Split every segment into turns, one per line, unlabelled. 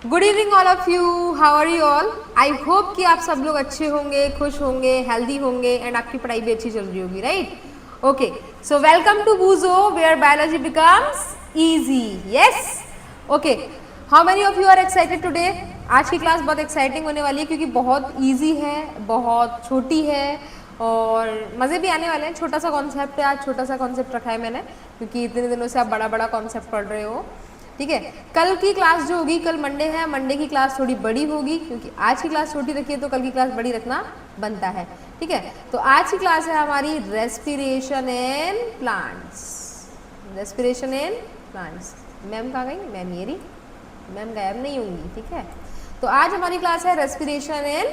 Good evening all of you, how are you all. I hope कि आप सब लोग अच्छे होंगे, खुश होंगे, हेल्दी होंगे एंड आपकी पढ़ाई भी अच्छी चल रही होगी, right. Okay, so welcome to boojo where biology becomes easy. Yes, okay, how many of you are excited today. आज की क्लास बहुत एक्साइटिंग होने वाली है क्योंकि बहुत ईजी है, बहुत छोटी है और मज़े भी आने वाले हैं। छोटा सा कॉन्सेप्ट है, आज छोटा सा कॉन्सेप्ट रखा है मैंने क्योंकि इतने दिनों से आप बड़ा बड़ा कॉन्सेप्ट पढ़ रहे हो, ठीक है। कल की क्लास जो होगी, कल मंडे है, मंडे की क्लास थोड़ी बड़ी होगी क्योंकि आज की क्लास छोटी रखी है तो कल की क्लास बड़ी रखना बनता है, ठीक है। तो आज की क्लास है हमारी respiration in plants. Respiration in plants. Ma'am कहाँ गई? मैम ये रही, मैम गायब नहीं होंगी, ठीक है। तो आज हमारी क्लास है रेस्पिरेशन इन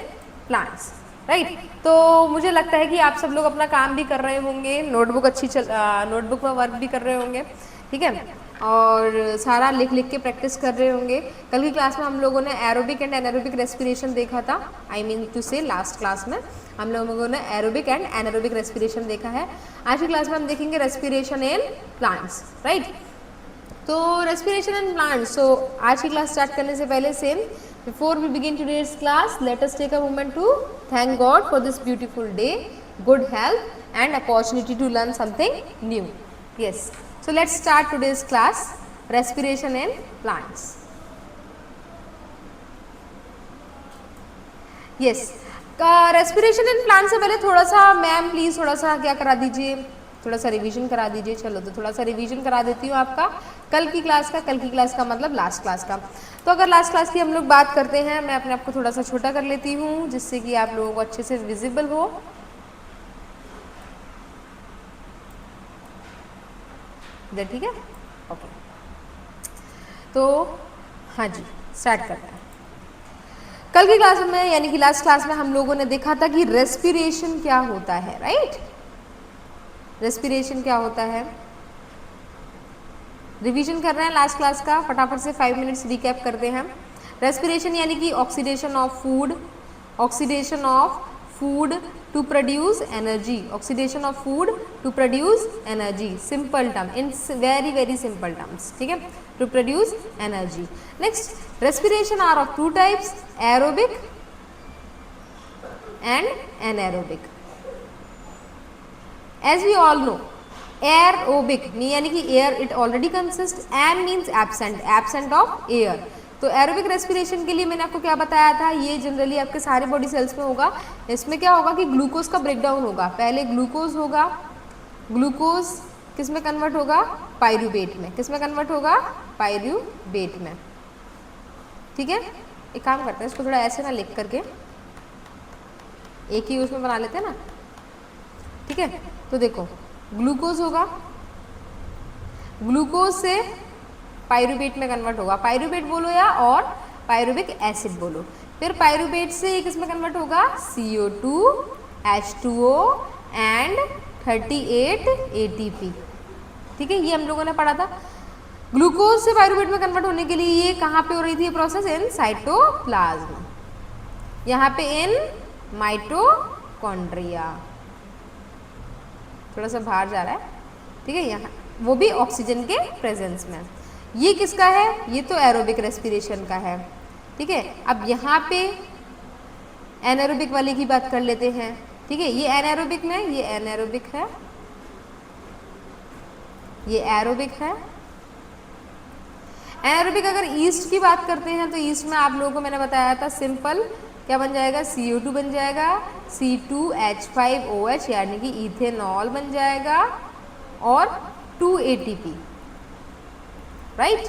प्लांट्स, राइट। तो मुझे लगता है कि आप सब लोग अपना काम भी कर रहे होंगे, नोटबुक नोटबुक में वर्क भी कर रहे होंगे, ठीक है, और सारा लिख लिख के प्रैक्टिस कर रहे होंगे। कल की क्लास में हम लोगों ने एरोबिक एंड एनारोबिक रेस्पिरेशन देखा था। आई मीन टू से लास्ट क्लास में हम लोगों ने एरोबिक एंड एनारोबिक रेस्पिरेशन देखा है। आज की क्लास में हम देखेंगे रेस्पिरेशन इन प्लांट्स, राइट। तो रेस्पिरेशन इन प्लांट्स, सो आज की क्लास स्टार्ट करने से पहले same before we begin today's class, let us take a moment to thank God for this beautiful day, good health and opportunity to learn something new. Yes, so let's start today's class, respiration in plants. yes, respiration in plants से पहले थोड़ा सा ma'am please थोड़ा सा क्या करा दीजिए, थोड़ा सा रिवीजन करा दीजिए। चलो तो थोड़ा सा रिवीजन करा देती हूँ आपका कल की क्लास का। कल की क्लास का मतलब लास्ट क्लास का। तो अगर लास्ट क्लास की हम लोग बात करते हैं, मैं अपने आप को थोड़ा सा छोटा कर लेती हूँ जिससे कि आप लोगों को अच्छे से विजिबल हो। ठीक है, ओके। तो हाँ जी, स्टार्ट करते हैं। कल की क्लास में यानी कि लास्ट क्लास में हम लोगों ने देखा था कि रेस्पिरेशन क्या होता है, राइट। रेस्पिरेशन क्या होता है, रिवीजन कर रहे हैं लास्ट क्लास का, फटाफट से 5 मिनट्स रिकैप करते हैं। रेस्पिरेशन यानी कि oxidation of food, oxidation of food to produce energy, oxidation of food to produce energy, simple term, in very very simple terms, ठीक है, to produce energy. Next, respiration are of 2 types, aerobic and anaerobic. As we all know, aerobic यानी कि air it already consist, an means absent, absent of air. तो aerobic respiration के लिए मैंने आपको क्या बताया था, ये जनरली आपके सारे बॉडी सेल्स में होगा। इसमें क्या होगा कि ग्लूकोज का ब्रेकडाउन होगा, पहले ग्लूकोज होगा, ग्लूकोज किस में कन्वर्ट होगा, पायरूवेट में। किस में कन्वर्ट होगा, पायरूवेट में, ठीक है। एक काम करते हैं, इसको थोड़ा ऐसे ना लिख करके एक ही उसमें बना लेते हैं ना, ठीक है। तो देखो, ग्लूकोज होगा, ग्लूकोज से पायरूवेट में कन्वर्ट होगा, पायरूवेट बोलो या और पायरूविक एसिड बोलो। फिर पायरूवेट से किस में कन्वर्ट होगा, CO2, H2O एंड 38 ATP, ठीक है। ये हम लोगों ने पढ़ा था। ग्लूकोज से पायरूवेट में कन्वर्ट होने के लिए ये कहाँ पे हो रही थी ये प्रोसेस, इन साइटोप्लाज्म, यहाँ पे इन माइटोकॉन्ड्रिया, थोड़ा सा बाहर जा रहा है, ठीक है, यहाँ वो भी ऑक्सीजन के प्रेजेंस में। ये किसका है, ये तो एरोबिक रेस्पिरेशन का है, ठीक है। अब यहाँ पे एनारोबिक वाले की बात कर लेते हैं, ठीक है। ये एनारोबिक में, ये एनारोबिक है, ये एरोबिक है। एनारोबिक अगर ईस्ट की बात करते हैं तो ईस्ट में आप लोगों को मैंने बताया था सिंपल क्या बन जाएगा, CO2 बन जाएगा, C2H5OH यानी कि इथेनॉल बन जाएगा और 2 ATP, right.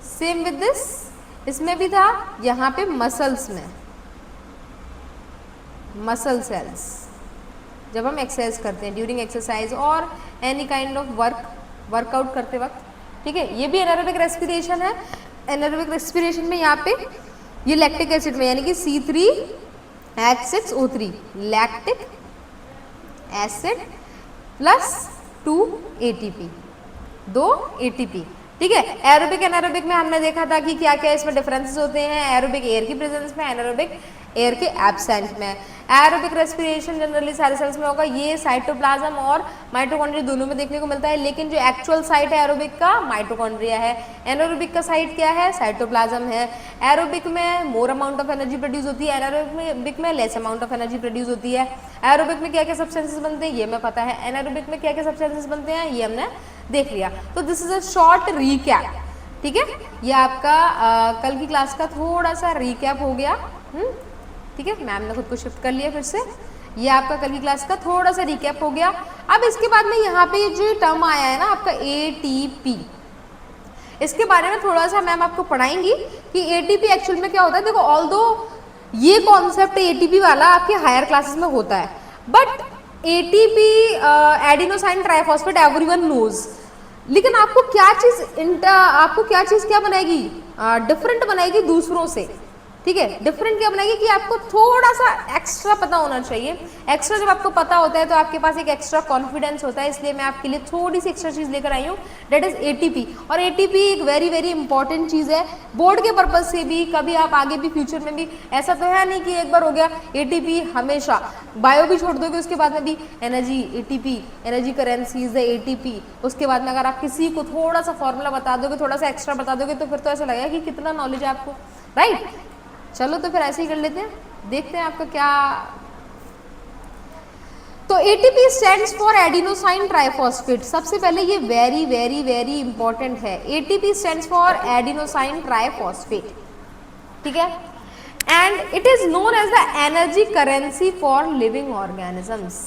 Same with this, इसमें भी था, यहाँ पे मसल्स में, मसल सेल्स जब हम एक्सरसाइज करते हैं, ड्यूरिंग एक्सरसाइज और एनी काइंड ऑफ वर्कआउट करते वक्त, ठीक है। ये भी एनारोबिक रेस्पिरेशन है। एनारोबिक रेस्पिरेशन में यहाँ पे ये लैक्टिक एसिड में यानी कि C3H6O3, lactic acid plus 2 ATP, 2 ATP, ठीक है। एरोबिक एनारोबिक में हमने देखा था कि क्या क्या इसमें डिफरेंसेस होते हैं। एरोबिक एयर की प्रेजेंस में, एनारोबिक एयर के एब्सेंट में। एरोबिक रेस्पिरेशन जनरली सारे सेल्स में होगा, ये साइटोप्लाज्म और माइटोकॉन्ड्रिया दोनों में देखने को मिलता है, लेकिन जो एक्चुअल साइट है एरोबिक का माइटोकॉन्ड्रिया है। एनारोबिक का साइट क्या है? साइटोप्लाज्म है। एरोबिक में more amount of energy produce होती है, एनारोबिक में less amount of energy produce होती है। एरोबिक में क्या क्या सब्सटेंसेस बनते हैं ये मैं पता है, एनारोबिक में क्या क्या सब्सटेंसेस बनते हैं ये हमने देख लिया। तो this is a short recap, ठीक है, ये आपका कल की क्लास का थोड़ा सा रीकैप हो गया। ठीक है, मैम ने खुद को शिफ्ट कर लिया फिर से, ये आपका कल की क्लास का थोड़ा सा रिकैप हो गया। अब इसके बाद में यहाँ पे जो टर्म आया है ना आपका ATP, इसके बारे में थोड़ा सा मैम आपको पढ़ाएंगी कि ATP एक्चुअल में क्या होता है। देखो ऑल्दो ये कॉन्सेप्ट ATP वाला आपके हायर क्लासेस में होता है, but ATP adenosine triphosphate everyone knows, लेकिन आपको क्या चीज क्या बनाएगी, डिफरेंट बनाएगी दूसरों से, ठीक है। डिफरेंट क्या बनाएगी कि आपको थोड़ा सा एक्स्ट्रा पता होना चाहिए। एक्स्ट्रा जब आपको पता होता है तो आपके पास एक एक्स्ट्रा कॉन्फिडेंस होता है, इसलिए मैं आपके लिए थोड़ी सी एक्स्ट्रा चीज लेकर आई हूँ, डेट इज ATP। और ATP एक वेरी वेरी इंपॉर्टेंट चीज है बोर्ड के पर्पज से भी, कभी आप आगे भी फ्यूचर में भी, ऐसा तो है नहीं कि एक बार हो गया ATP हमेशा, बायो भी छोड़ दोगे उसके बाद में भी energy ATP, energy currency is the ATP। उसके बाद में अगर आप किसी को थोड़ा सा फॉर्मूला बता दोगे, थोड़ा सा एक्स्ट्रा बता दोगे, तो फिर तो ऐसा लगेगा कि कितना नॉलेज है आपको, राइट। चलो तो फिर ऐसे ही कर लेते हैं, देखते हैं आपका क्या। तो ATP stands for adenosine triphosphate. सबसे पहले ये वेरी वेरी वेरी इंपॉर्टेंट है, ATP stands for adenosine triphosphate, ठीक है। And it is known as the energy currency for living organisms.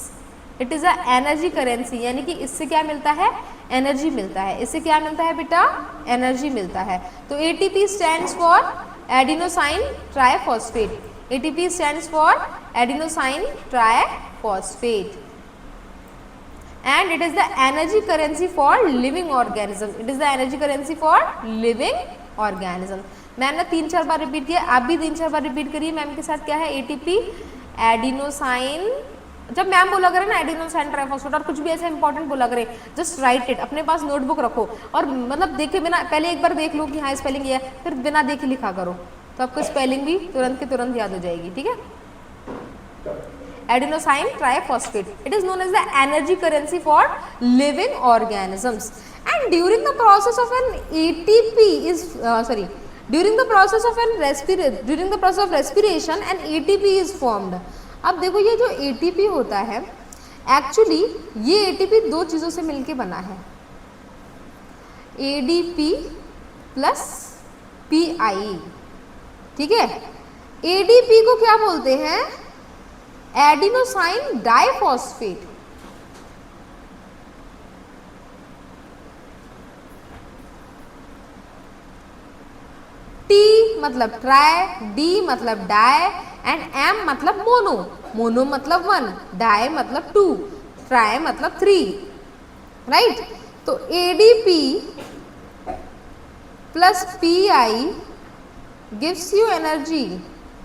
It is a energy currency, यानी कि इससे क्या मिलता है, एनर्जी मिलता है। इससे क्या मिलता है बेटा, एनर्जी मिलता है। तो ATP stands for adenosine triphosphate, ATP stands for adenosine triphosphate and it is the energy currency for living organism, it is the energy currency for living organism। Ma'am ने 3-4 बार रिपीट किया, आप भी 3-4 बार रिपीट करिए ma'am के साथ, क्या है ATP adenosine. जब मैम बोला करें ना एडिनोसाइन ट्राइफॉस्फेट और कुछ भी ऐसा इंपॉर्टेंट बोला करें, जस्ट राइट इट, अपने पास नोटबुक रखो और मतलब देखे बिना, पहले एक बार देख लो कि हाँ स्पेलिंग ये है, फिर बिना देखे लिखा करो, तो आपको स्पेलिंग भी तुरंत की तुरंत याद हो जाएगी, ठीक है। Adenosine triphosphate, it is known as the energy currency for living organisms and during the process of an ATP is during the process of respiration an ATP is formed। अब देखो ये जो ATP होता है, एक्चुअली ये ATP दो चीज़ों से मिलके बना है, ADP प्लस PI, ठीक है। ADP को क्या बोलते हैं, एडिनोसाइन डाइफॉस्फेट। T मतलब ट्राई, D मतलब डाई एंड M मतलब मोनो, मोनो मतलब 1, डाई मतलब 2, ट्राई मतलब 3, राइट। तो ADP plus PI gives you energy,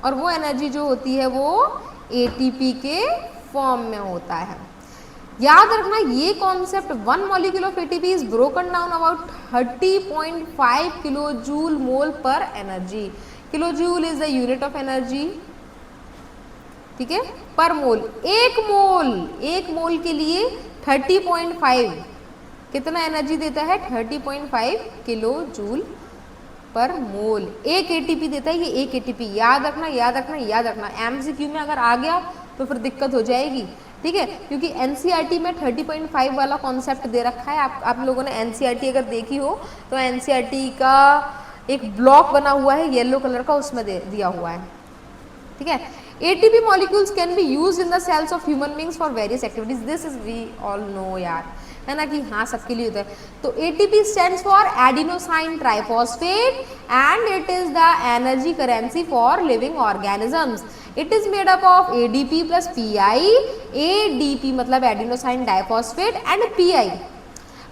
और वो एनर्जी जो होती है वो ATP के फॉर्म में होता है। याद रखना ये concept, 1 molecule of ATP is broken down about 30.5 kilo joule mole per energy. Kilo joule is the unit of energy, ठीक है, पर मोल। एक मोल के लिए 30.5 कितना एनर्जी देता है, 30.5 किलो जूल पर मोल। एक ATP देता है ये, एक ATP। याद रखना याद रखना याद रखना, MCQ में अगर आ गया तो फिर दिक्कत हो जाएगी, ठीक है, क्योंकि NCERT में 30.5 वाला कॉन्सेप्ट दे रखा है। आप लोगों ने NCERT अगर देखी हो तो NCERT का एक ब्लॉक बना हुआ है येलो कलर का, उसमें दिया हुआ है, ठीक है। ATP molecules can be used in the cells of human beings for various activities, this is we all know यार, है ना कि हाँ सबके लिए होता है। तो ATP stands for adenosine triphosphate and it is the energy currency for living organisms. It is made up of ADP plus PI। ADP मतलब एडिनोसाइन डाइफॉस्फेट एंड PI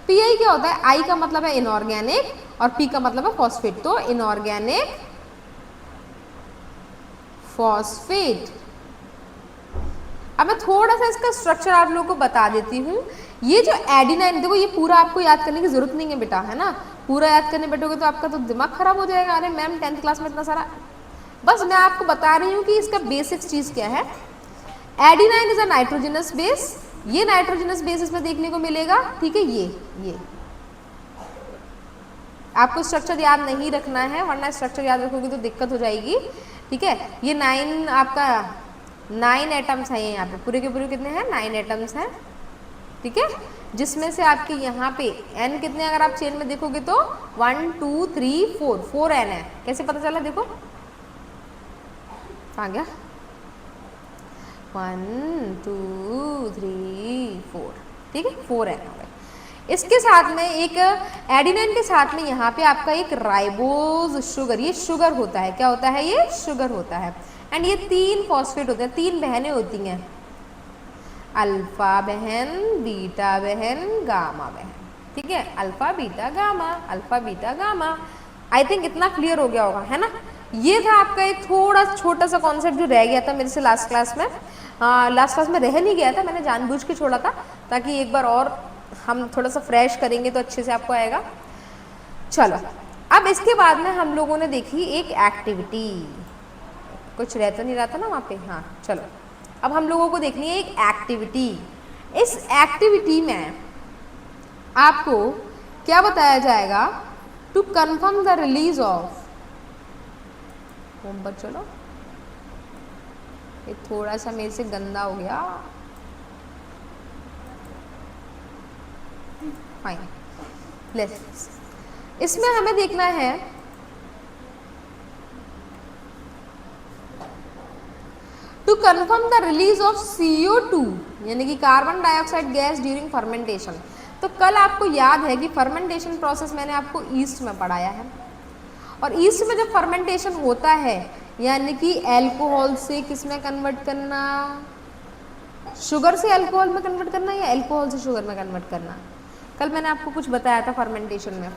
क्या होता है, I का मतलब है इनऑर्गेनिक और P का मतलब है फॉस्फेट, तो इनऑर्गेनिक फॉस्फेट। अब मैं थोड़ा सा इसका स्ट्रक्चर आप लोगों को बता देती हूँ। ये जो एडिनाइन, देखो ये पूरा आपको याद करने की जरूरत नहीं है बेटा, है ना, पूरा याद करने बैठोगे तो आपका तो दिमाग खराब हो जाएगा। अरे मैम 10th क्लास में इतना सारा बस मैं आपको बता रही हूँ कि इसका बेसिक चीज क्या है। Adenine is a nitrogenous base, ये नाइट्रोजनस बेस इसमें देखने को मिलेगा, ठीक है। ये आपको स्ट्रक्चर याद नहीं रखना है, वरना स्ट्रक्चर याद रखोगे तो दिक्कत हो जाएगी, ठीक है। ये 9 आपका 9 एटम्स हैं यहाँ पे, पूरे के पूरे कितने हैं 9 एटम्स हैं, ठीक है। जिसमें से आपके यहाँ पे n कितने, अगर आप चेन में देखोगे तो 1 2 3 4 n है। कैसे पता चला, देखो आ गया 1 2 3 4, ठीक है, 4 n हो गए। इसके साथ में एक एडिनाइन के साथ में यहाँ पे आपका एक राइबोज शुगर, ये शुगर होता है, क्या होता है, ये शुगर होता है। एंड ये 3 फॉस्फेट होते हैं, 3 बहनें होती हैं, अल्फा बहन, बीटा बहन, गामा बहन, ठीक है। Alpha beta gamma, alpha beta gamma. I think इतना क्लियर हो गया होगा, है ना। ये था आपका एक थोड़ा छोटा सा कॉन्सेप्ट जो रह गया था मेरे से लास्ट क्लास में। लास्ट क्लास में रह नहीं गया था, मैंने जानबूझ के छोड़ा था ताकि एक बार और हम थोड़ा सा फ्रेश करेंगे तो अच्छे से आपको आएगा। चलो, अब इसके बाद में हम लोगों ने देखी एक एक्टिविटी, कुछ रह तो नहीं रहा था ना वहाँ पे, हाँ चलो। अब हम लोगों को देखनी है एक एक्टिविटी। इस एक्टिविटी में आपको क्या बताया जाएगा, to confirm the release of homework. चलो, ये थोड़ा सा मेरे से गंदा हो गया, फाइन। लेट्स, इसमें हमें देखना है to confirm the release of CO2 यानी कि carbon dioxide gas during fermentation. तो कल आपको याद है कि फर्मेंटेशन प्रोसेस मैंने आपको ईस्ट में पढ़ाया है, और ईस्ट में जब फर्मेंटेशन होता है यानी कि एल्कोहल से किस में कन्वर्ट करना, शुगर से अल्कोहल में कन्वर्ट करना या अल्कोहल से शुगर में कन्वर्ट करना। कल मैंने आपको कुछ बताया था फर्मेंटेशन में,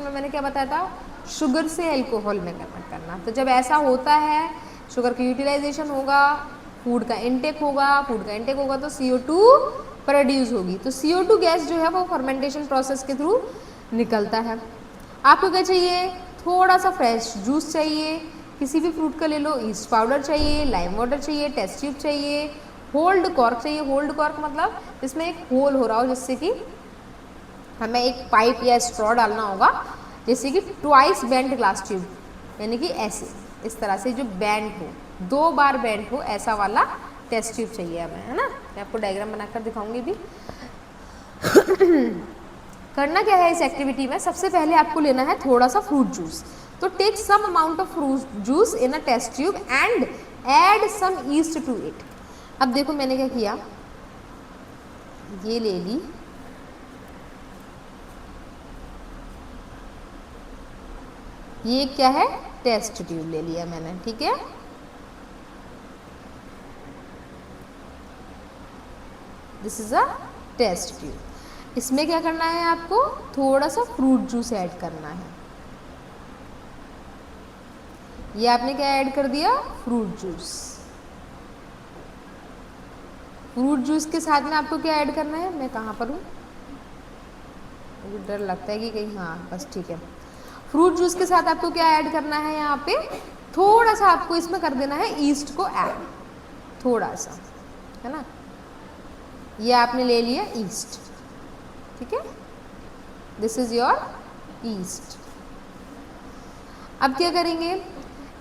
मैंने क्या बताया था, शुगर से अल्कोहल में कन्वर्ट करना। तो जब ऐसा होता है, शुगर की यूटिलाइजेशन होगा, फूड का इंटेक होगा तो CO2 प्रोड्यूस होगी। तो CO2 गैस जो है वो फर्मेंटेशन प्रोसेस के थ्रू निकलता है। आपको क्या चाहिए, थोड़ा सा फ्रेश जूस चाहिए, किसी भी फ्रूट का ले लो, ईस्ट पाउडर चाहिए, लाइम वाटर चाहिए, टेस्ट ट्यूब चाहिए, होल्ड कॉर्क चाहिए। होल्ड कॉर्क मतलब इसमें एक होल हो रहा हो, जिससे कि हमें एक पाइप या स्ट्रॉ डालना होगा, जैसे कि ट्वाइस बेंड ग्लास ट्यूब, यानी कि ऐसे इस तरह से जो बेंड हो, 2 बार बेंड हो, ऐसा वाला टेस्ट ट्यूब चाहिए हमें, है ना। मैं आपको डायग्राम बनाकर दिखाऊंगी भी। करना क्या है इस एक्टिविटी में, सबसे पहले आपको लेना है थोड़ा सा फ्रूट जूस। तो take some amount of fruit juice in a test tube and add some yeast to it. अब देखो मैंने क्या किया, ये ले ली, ये क्या है, टेस्ट ट्यूब ले लिया मैंने, ठीक है। This is a test tube. इसमें क्या करना है, आपको थोड़ा सा फ्रूट जूस ऐड करना है। ये आपने क्या ऐड कर दिया, फ्रूट जूस। फ्रूट जूस के साथ में आपको क्या ऐड करना है, मैं कहाँ पर हूँ, मुझे डर लगता है कि कहीं, हाँ बस ठीक है। फ्रूट जूस के साथ आपको क्या ऐड करना है, यहाँ पे थोड़ा सा आपको इसमें कर देना है ईस्ट को ऐड, थोड़ा सा, है ना। ये आपने ले लिया ईस्ट, ठीक है, दिस इज योर ईस्ट। अब क्या करेंगे,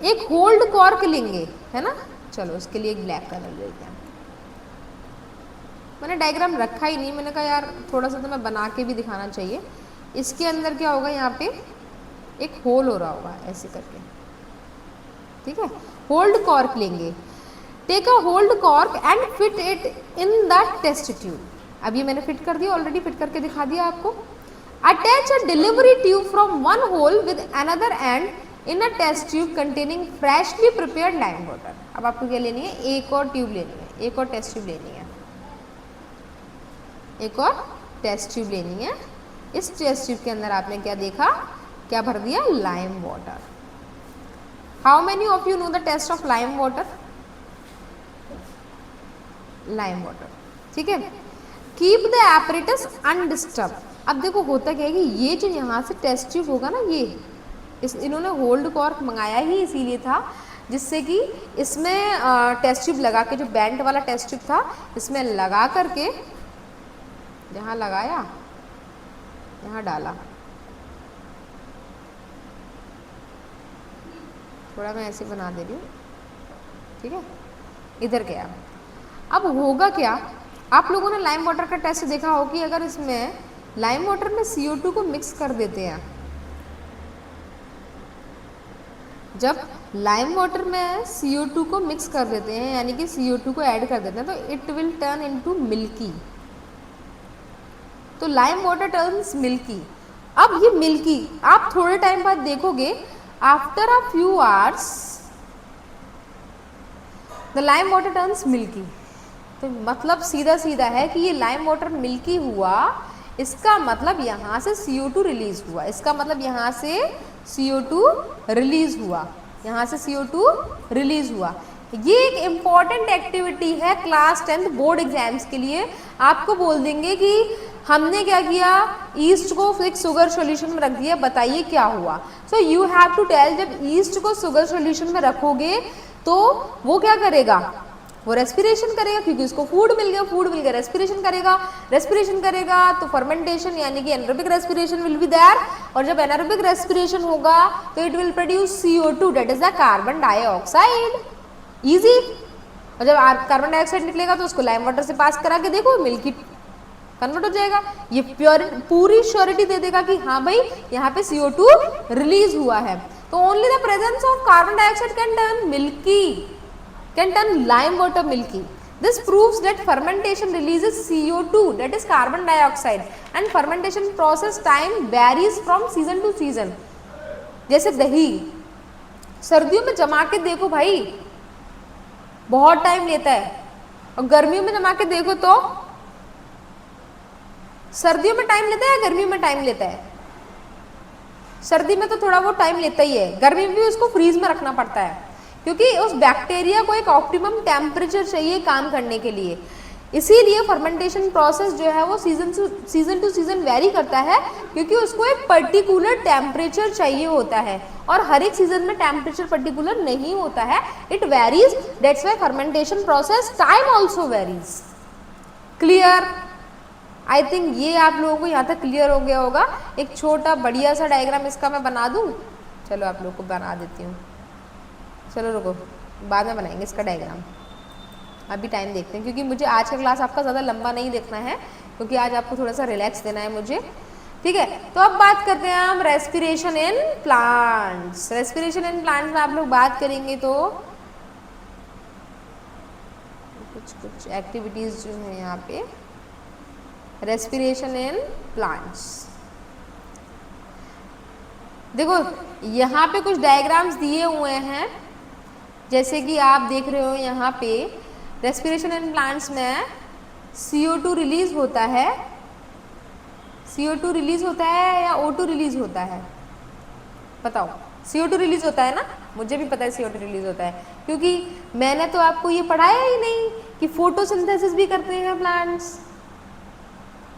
एक होल्ड कॉर्क लेंगे, है ना। चलो उसके लिए एक ब्लैक कलर लेते हैं। मैंने डायग्राम रखा ही नहीं, मैंने कहा यार थोड़ा सा तो मैं बना के भी दिखाना चाहिए। इसके अंदर क्या होगा, यहाँ पे एक होल हो रहा होगा ऐसे करके, ठीक है। होल्ड कॉर्क लेंगे, take a holed cork and fit it in the test tube. अब ये मैंने फिट कर दिया, ऑलरेडी फिट करके दिखा दिया आपको। Attach a delivery tube from one hole with another end in a test tube containing freshly prepared lime water. अब आपको क्या लेनी है, एक और ट्यूब लेनी है, एक और टेस्ट ट्यूब लेनी है, एक और टेस्ट ट्यूब लेनी है। इस टेस्ट ट्यूब के अंदर आपने क्या देखा, क्या भर दिया, lime water. How many of you know the test of lime water, lime water, ठीक है। Keep the apparatus undisturb. अब देखो होता क्या है कि ये जो यहाँ से टेस्ट ट्यूब होगा ना, ये इन्होंने होल्ड कॉर्क मंगाया ही इसीलिए था जिससे कि इसमें टेस्ट ट्यूब लगा के, जो बेंट वाला टेस्ट ट्यूब था इसमें लगा करके, यहाँ लगाया, यहाँ डाला, थोड़ा मैं ऐसे बना दे रही हूँ, ठीक है, इधर गया। अब होगा क्या, आप लोगों ने लाइम वाटर का टेस्ट देखा हो कि अगर इसमें लाइम वाटर में CO2 को मिक्स कर देते हैं, जब लाइम वाटर में CO2 को मिक्स कर देते हैं यानी कि CO2 को ऐड कर देते हैं, तो it will turn into milky. तो लाइम वाटर टर्न्स मिल्की। अब ये मिल्की आप थोड़े टाइम बाद देखोगे, after a few hours the lime water turns milky. तो मतलब सीधा सीधा है कि ये लाइम वाटर मिल्की हुआ, इसका मतलब यहाँ से CO2 रिलीज हुआ, इसका मतलब यहाँ से CO2 रिलीज हुआ, यहाँ से CO2 रिलीज हुआ। ये एक इम्पॉर्टेंट एक्टिविटी है क्लास 10th बोर्ड एग्जाम्स के लिए। आपको बोल देंगे कि हमने क्या किया, ईस्ट को फिक्स शुगर सॉल्यूशन में रख दिया, बताइए क्या हुआ। So you have to tell, जब ईस्ट को शुगर सॉल्यूशन में रखोगे तो वो क्या करेगा, वो रेस्पिरेशन करेगा, क्योंकि उसको फूड मिल गया, फूड मिल गया रेस्पिरेशन करेगा, रेस्पिरेशन करेगा तो फर्मेंटेशन यानी कि anaerobic respiration will be there, और जब एनारोबिक रेस्पिरेशन होगा तो it will produce CO2 that is the carbon dioxide. Easy. और जब कार्बन डाइऑक्साइड निकलेगा तो उसको लाइम वाटर से पास करा के देखो, मिल्की कन्वर्ट हो जाएगा। ये पूरी श्योरिटी दे देगा कि हाँ भाई यहाँ पे CO2 रिलीज हुआ है। तो only the presence of carbon dioxide can turn milky, can turn lime water milky. This proves that fermentation releases CO2 that is carbon dioxide and fermentation process time varies from season to season. जैसे दही सर्दियों में जमा के देखो भाई बहुत time लेता है, और गर्मियों में जमा के देखो तो सर्दियों में टाइम लेता है या गर्मियों में टाइम लेता है? सर्दी में तो थोड़ा वो टाइम लेता ही है, गर्मी में भी उसको फ्रीज में रखना पड़ता है, क्योंकि उस बैक्टीरिया को एक ऑप्टिमम टेम्परेचर चाहिए काम करने के लिए। इसीलिए फर्मेंटेशन प्रोसेस जो है वो सीजन टू सीजन वेरी करता है, क्योंकि उसको एक पर्टिकुलर टेम्परेचर चाहिए होता है, और हर एक सीजन में टेम्परेचर पर्टिकुलर नहीं होता है, it varies, that's why fermentation process time also varies. Clear? I think ये आप लोगों को यहाँ तक क्लियर हो गया होगा। एक छोटा बढ़िया सा डायग्राम इसका मैं बना दूँ, चलो आप लोग को बना देती हूँ, चलो रुको बाद में बनाएंगे इसका डायग्राम, अभी टाइम देखते हैं, क्योंकि मुझे आज का क्लास आपका ज़्यादा लंबा नहीं देखना है, क्योंकि आज आपको थोड़ा सा रिलैक्स देना है मुझे, ठीक है। तो अब बात करते हैं हम respiration in plants. Respiration in plants में आप लोग बात करेंगे तो कुछ एक्टिविटीज़ जो है यहाँ पे, रेस्पिरेशन इन प्लांट्स। देखो यहाँ पे कुछ डायग्राम्स दिए हुए हैं, जैसे कि आप देख रहे हो यहाँ पे रेस्पिरेशन इन प्लांट्स में CO2 रिलीज होता है, CO2 रिलीज होता है या O2 रिलीज होता है? बताओ। CO2 रिलीज होता है ना, मुझे भी पता है CO2 रिलीज होता है, क्योंकि मैंने तो आपको ये पढ़ाया ही नहीं कि फोटोसिंथेसिस भी करते हैं प्लांट्स,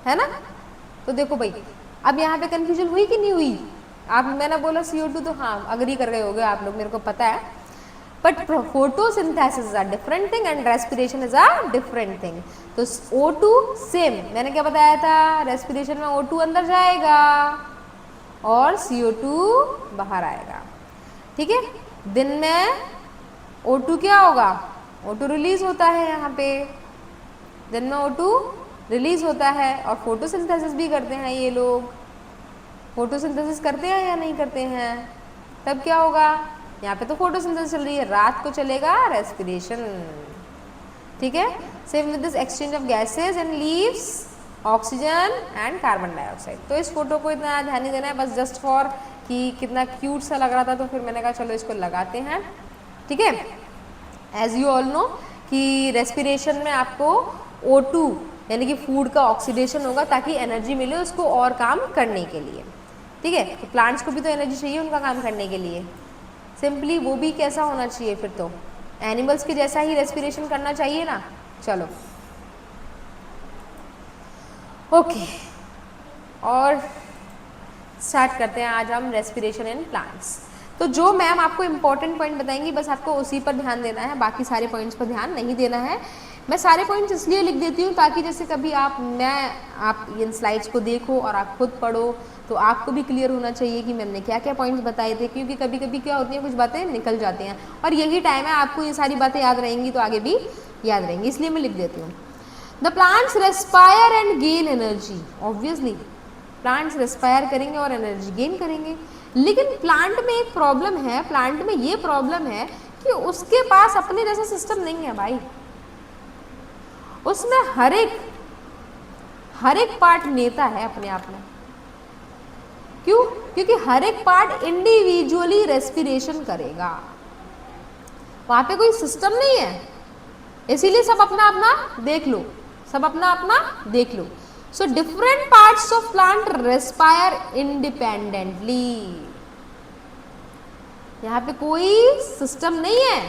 है ना। तो देखो भाई अब यहाँ पे कंफ्यूजन हुई कि नहीं हुई? आप, मैंने बोला CO2 तो हाँ अग्री कर गए होगे आप लोग, मेरे को पता है, but photosynthesis is a different thing and respiration is a different thing. तो O2 सेम, मैंने क्या बताया था, रेस्पिरेशन में O2 अंदर जाएगा और CO2 बाहर आएगा, ठीक है। दिन में O2 क्या होगा, O2 रिलीज होता है, यहाँ पे दिन में O2 रिलीज होता है, और फोटोसिंथेसिस भी करते हैं ये लोग। फोटोसिंथेसिस करते हैं या नहीं करते हैं? तब क्या होगा, यहाँ पे तो फोटोसिंथेसिस चल रही है, रात को चलेगा रेस्पिरेशन, ठीक है। Same with this exchange of gases and leaves oxygen and carbon dioxide. तो इस फोटो को इतना ध्यान नहीं देना है, बस जस्ट फॉर कि कितना क्यूट सा लग रहा था, तो फिर मैंने कहा चलो इसको लगाते हैं, ठीक है। एज यू ऑल नो कि रेस्पिरेशन में आपको O2 यानी कि फूड का ऑक्सीडेशन होगा, ताकि एनर्जी मिले उसको और काम करने के लिए, ठीक है। तो प्लांट्स को भी तो एनर्जी चाहिए उनका काम करने के लिए, सिंपली वो भी कैसा होना चाहिए, फिर तो एनिमल्स के जैसा ही रेस्पिरेशन करना चाहिए ना। चलो ओके, और स्टार्ट करते हैं आज हम रेस्पिरेशन इन प्लांट्स। तो जो मैम आपको इंपॉर्टेंट पॉइंट बताएंगी बस आपको उसी पर ध्यान देना है, बाकी सारे पॉइंट्स पर ध्यान नहीं देना है। मैं सारे पॉइंट्स इसलिए लिख देती हूँ ताकि जैसे कभी आप इन स्लाइड्स को देखो और आप खुद पढ़ो तो आपको भी क्लियर होना चाहिए कि मैंने क्या क्या पॉइंट्स बताए थे, क्योंकि कभी कभी क्या होती है कुछ बातें निकल जाती हैं और यही टाइम है आपको ये सारी बातें याद रहेंगी तो आगे भी याद रहेंगी, इसलिए मैं लिख देती हूँ। The plants respire and gain energy, obviously plants respire करेंगे और एनर्जी गेन करेंगे। लेकिन प्लांट में एक प्रॉब्लम है, प्लांट में ये प्रॉब्लम है कि उसके पास अपने जैसा सिस्टम नहीं है भाई। उसमें हर एक पार्ट नेता है अपने आप में। क्यों? क्योंकि हर एक पार्ट इंडिविजुअली रेस्पिरेशन करेगा, वहां पे कोई सिस्टम नहीं है, इसीलिए सब अपना अपना देख लो, सब अपना अपना देख लो। So different parts of plant respire independently. यहाँ पे कोई सिस्टम नहीं है,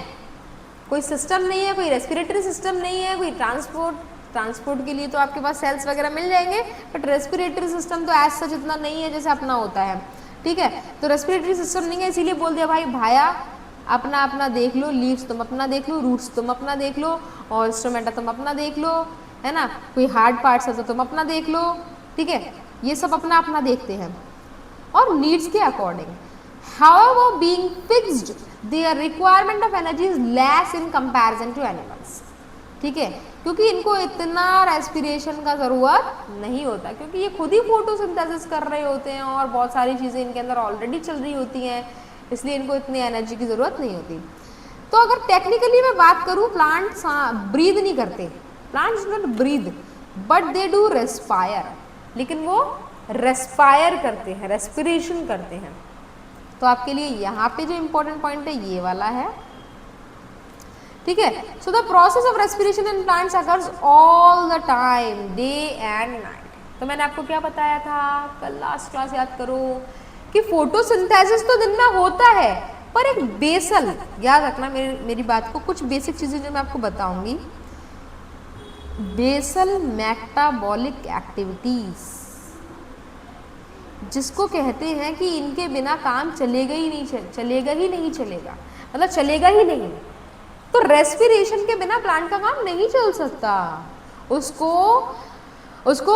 कोई सिस्टम नहीं है, कोई रेस्पिरेटरी सिस्टम नहीं है, कोई ट्रांसपोर्ट के लिए तो आपके पास सेल्स वगैरह मिल जाएंगे, बट रेस्पिरेटरी सिस्टम तो ऐसा जितना नहीं है जैसे अपना होता है। ठीक है, तो रेस्पिरेटरी सिस्टम नहीं है, इसीलिए बोल दिया भाई भाया अपना अपना देख लो, लीव्स तुम अपना देख लो, रूट्स तुम अपना देख लो और इंस्ट्रूमेंटा तुम अपना देख लो, है ना, कोई हार्ड पार्ट्स है तो तुम अपना देख लो। ठीक है, ये सब अपना अपना देखते हैं और नीड्स के according. However, being fixed, their requirement of energy is less in comparison to animals. ठीक है, क्योंकि इनको इतना रेस्पिरेशन का ज़रूरत नहीं होता, क्योंकि ये खुद ही फोटोसिंथेसिस कर रहे होते हैं और बहुत सारी चीज़ें इनके अंदर ऑलरेडी चल रही होती हैं, इसलिए इनको इतनी एनर्जी की ज़रूरत नहीं होती। तो अगर टेक्निकली मैं बात करूँ, प्लांट्स ब्रीद नहीं करते, plants not breathe but they do respire, लेकिन वो रेस्पायर करते हैं, रेस्पिरेशन करते हैं। तो आपके लिए यहाँ पे जो इम्पोर्टेंट पॉइंट है ये वाला है। ठीक है, so the process of respiration in plants occurs all the time, day and night. तो मैंने आपको क्या बताया था कल लास्ट क्लास, याद करो, कि फोटोसिंथेसिस तो दिन में होता है पर एक बेसल, याद रखना मेरी बात को, कुछ बेसिक चीजें जो मैं आपको बताऊंगी, बेसल मेटाबॉलिक एक्टिविटीज, जिसको कहते हैं कि इनके बिना काम चलेगा ही नहीं, चलेगा, मतलब चलेगा ही नहीं। तो रेस्पिरेशन के बिना प्लांट का काम नहीं चल सकता, उसको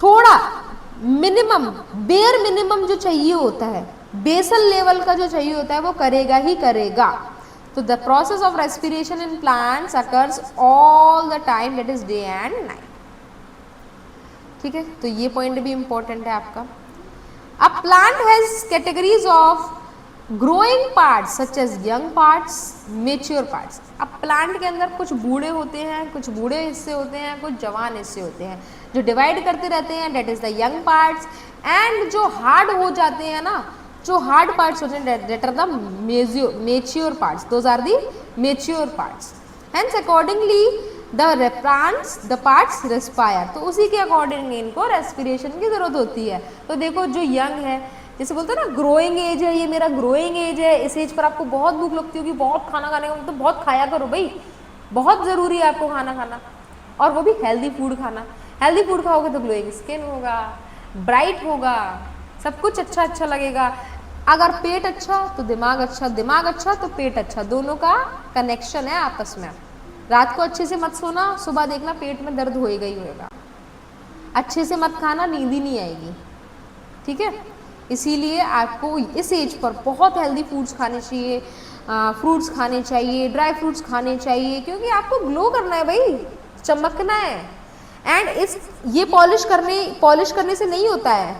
थोड़ा मिनिमम, बेयर मिनिमम जो चाहिए होता है, बेसल लेवल का जो चाहिए होता है वो करेगा ही करेगा। तो the process of respiration in plants occurs all the time, that is day and night. ठीक है, तो ये पॉइंट भी इंपॉर्टेंट है आपका। अब plant has categories of growing parts such as young parts, mature parts. अब प्लांट के अंदर कुछ बूढ़े होते हैं, कुछ बूढ़े हिस्से होते हैं, कुछ जवान हिस्से होते हैं जो डिवाइड करते रहते हैं, that is the young parts. And जो हार्ड हो जाते हैं ना, जो हार्ड पार्ट्स होते हैं, that are the mature parts, those are the mature parts. Hence accordingly the parts respire, तो उसी के अकॉर्डिंग इनको रेस्पिरेशन की जरूरत होती है। तो देखो जो यंग है, जैसे बोलते हैं ना ग्रोइंग एज है, ये मेरा ग्रोइंग एज है, इस एज पर आपको बहुत भूख लगती होगी, बहुत खाना खाने का, तो बहुत खाया करो भाई, बहुत ज़रूरी है आपको खाना खाना, और वो भी हेल्दी फूड खाना। हेल्दी फूड खाओगे तो ग्लोइंग स्किन होगा, ब्राइट होगा, सब कुछ अच्छा अच्छा लगेगा। अगर पेट अच्छा तो दिमाग अच्छा, दिमाग अच्छा तो पेट अच्छा, दोनों का कनेक्शन है आपस में। रात को अच्छे से मत सोना, सुबह देखना पेट में दर्द होएगा ही होएगा। अच्छे से मत खाना, नींद ही नहीं आएगी। ठीक है, इसीलिए आपको इस एज पर बहुत हेल्दी फूड्स खाने चाहिए, फ्रूट्स खाने चाहिए, ड्राई फ्रूट्स खाने चाहिए, क्योंकि आपको ग्लो करना है भाई, चमकना है। एंड ये पॉलिश करने से नहीं होता है,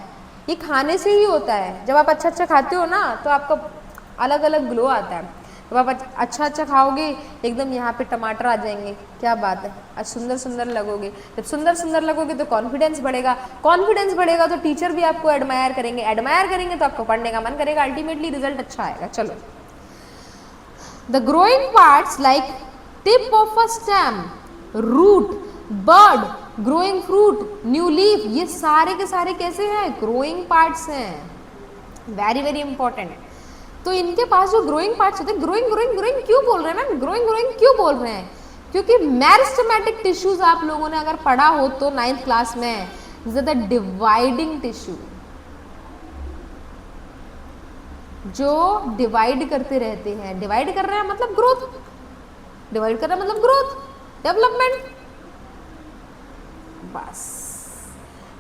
ये खाने से ही होता है। जब आप अच्छा अच्छा खाते हो ना तो आपका अलग अलग ग्लो आता है। जब आप अच्छा अच्छा खाओगे एकदम यहाँ पे टमाटर आ जाएंगे, क्या बात है, आज सुंदर सुंदर लगोगे। जब सुंदर सुंदर लगोगे तो कॉन्फिडेंस बढ़ेगा, कॉन्फिडेंस बढ़ेगा तो टीचर भी आपको एडमायर करेंगे, एडमायर करेंगे तो आपको पढ़ने का मन करेगा, अल्टीमेटली रिजल्ट अच्छा आएगा। चलो, the growing parts like tip of a stem, root, bird, growing fruit, new leaf, ये सारे के सारे कैसे हैं, ग्रोइंग पार्ट्स हैं। Very very important. तो इनके पास जो ग्रोइंग पार्ट्स होते हैं, ग्रोइंग ग्रोइंग ग्रोइंग क्यों बोल रहे हैं मैम, ग्रोइंग ग्रोइंग क्यों बोल रहे हैं, क्योंकि मेरिस्टेमेटिक टिश्यूज आप लोगों ने अगर पढ़ा हो तो 9th क्लास में, द डिवाइडिंग टिश्यू। जो डिवाइड करते रहते हैं। डिवाइड कर रहे हैं मतलब ग्रोथ, डिवाइड कर रहे हैं मतलब ग्रोथ, डेवलपमेंट, बस।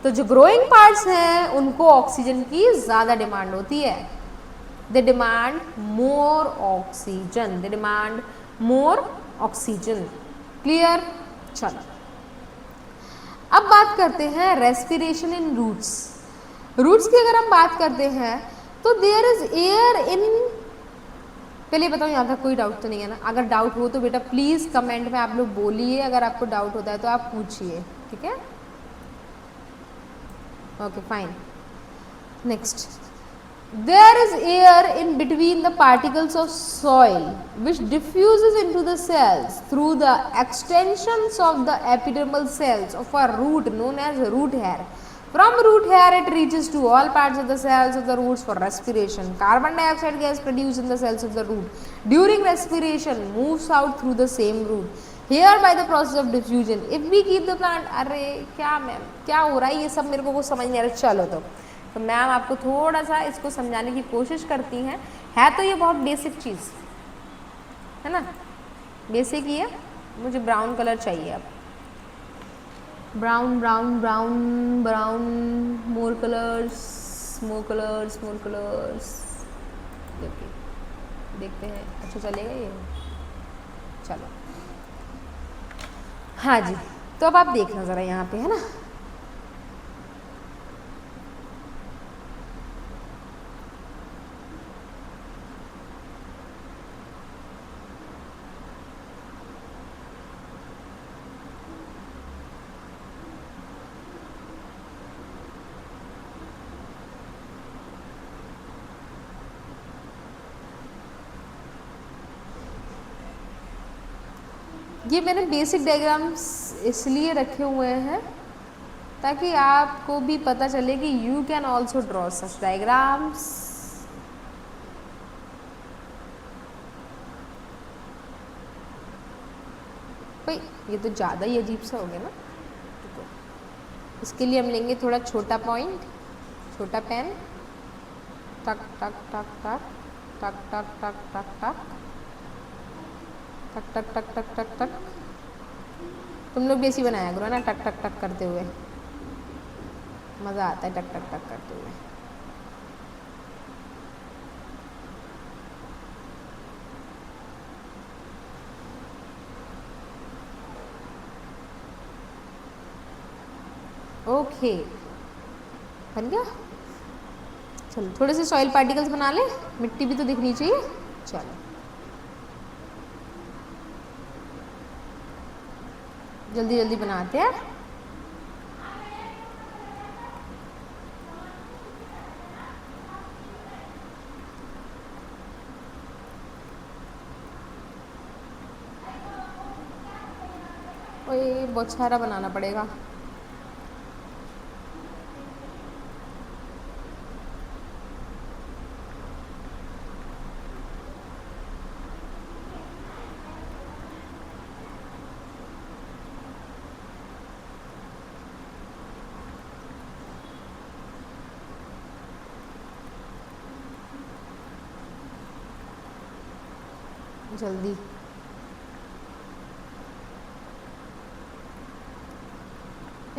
तो जो ग्रोइंग पार्ट्स हैं उनको ऑक्सीजन की ज़्यादा डिमांड होती है। They demand more oxygen, they demand more oxygen. Clear? चलो अब बात करते हैं रेस्पिरेशन इन रूट्स। रूट्स की अगर हम बात करते हैं तो देयर इज एयर इन, पहले बताओ यहाँ तक कोई डाउट तो नहीं है ना? अगर डाउट हो तो बेटा प्लीज़ कमेंट में आप लोग बोलिए, अगर आपको डाउट होता है तो आप पूछिए, ठीक है? Okay fine. Next, there is air in between the particles of soil which diffuses into the cells through the extensions of the epidermal cells of a root known as root hair. From root hair it reaches to all parts of the cells of the roots for respiration. Carbon dioxide gas produced in the cells of the root during respiration moves out through the same root here by the process of diffusion. If we keep the plant, अरे क्या ma'am क्या हो रहा है, ये सब मेरे को कुछ समझ नहीं आ रहा। चलो तो मैम आपको थोड़ा सा इसको समझाने की कोशिश करती हैं। है तो ये बहुत बेसिक चीज़ है ना, बेसिक ही है। मुझे ब्राउन कलर चाहिए अब, brown brown brown brown, more colours more colours more colours. देखते हैं, अच्छा चलेगा ये? चलो हाँ जी, तो अब आप देखना ज़रा यहाँ पे, है ना? ये मैंने बेसिक डायग्राम्स इसलिए रखे हुए हैं ताकि आपको भी पता चले कि you can also draw such diagrams. भाई ये तो ज़्यादा ही अजीब सा हो गया ना, इसके लिए हम लेंगे थोड़ा छोटा पॉइंट, छोटा पेन, टक टक टक टक टक टक टक टक टक टक टक टक टक टक टक। तुम लोग भी ऐसी बनाया करो ना, टक टक टक करते हुए, मज़ा आता है टक टक टक करते हुए। ओके बन गया। चलो थोड़े से सॉइल पार्टिकल्स बना ले, मिट्टी भी तो दिखनी चाहिए। चलो जल्दी जल्दी बनाते हैं। ओए बहुत सारा बनाना पड़ेगा। जल्दी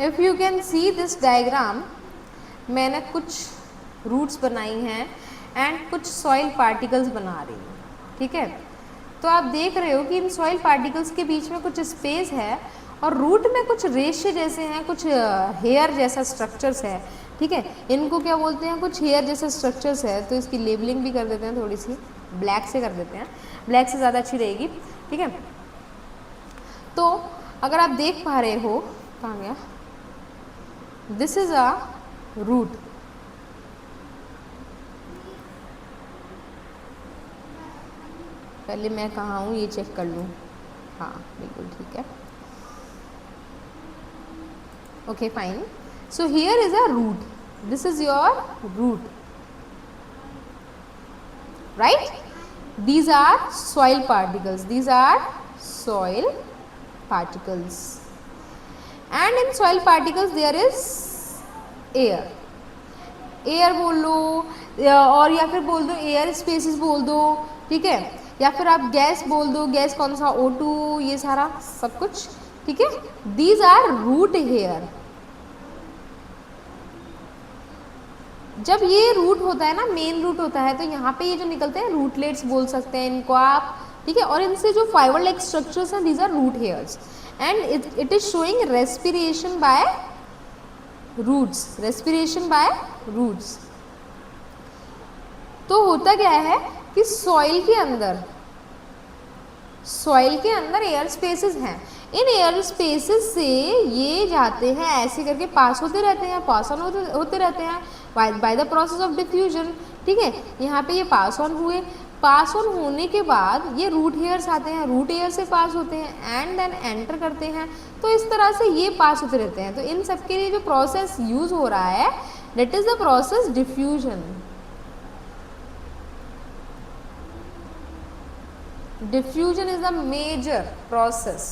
if you can see this diagram, मैंने कुछ रूट्स बनाई हैं एंड कुछ सॉइल पार्टिकल्स बना रही हूँ, ठीक है? तो आप देख रहे हो कि इन सॉइल पार्टिकल्स के बीच में कुछ स्पेस है और रूट में कुछ रेशे जैसे हैं, कुछ हेयर जैसा स्ट्रक्चर्स है, ठीक है? इनको क्या बोलते हैं? कुछ हेयर जैसे स्ट्रक्चर्स है। तो इसकी लेबलिंग भी कर देते हैं, थोड़ी सी ब्लैक से कर देते हैं, ब्लैक से ज़्यादा अच्छी रहेगी, ठीक है? तो अगर आप देख पा रहे हो, कहाँ गया? दिस इज अ रूट, पहले मैं कहाँ हूँ ये चेक कर लूँ। हाँ बिल्कुल ठीक है। Okay fine, so here is a root, this is your root, right? These are soil particles, these are soil particles, and in soil particles there is air, air बोलो, और या फिर बोल दो एयर स्पेसेस बोल दो, ठीक है, या फिर आप गैस बोल दो, गैस कौन सा, O2, ये सारा सब कुछ, ठीक है, दीज आर रूट हेयर। जब ये रूट होता है ना, मेन रूट होता है, तो यहाँ पे ये जो निकलते हैं रूटलेट्स बोल सकते हैं इनको आप, ठीक है, और इनसे जो फाइबर लाइक स्ट्रक्चर्स हैं, these are root hairs and it is showing respiration by roots, respiration by roots. तो होता क्या है कि सॉइल के अंदर एयर स्पेसेस हैं, इन एयर स्पेसेस से ये जाते हैं ऐसे करके पास होते रहते हैं, पास ऑन होते रहते हैं bye the process of diffusion, ठीक है, यहाँ पे ये पास ऑन हुए, पास ऑन होने के बाद ये रूट हेयर्स आते हैं, रूट हेयर से पास होते हैं एंड देन एंटर करते हैं, तो इस तरह से ये पास होते रहते हैं। तो इन सब के लिए जो प्रोसेस यूज हो रहा है that is the process diffusion. Diffusion is the major process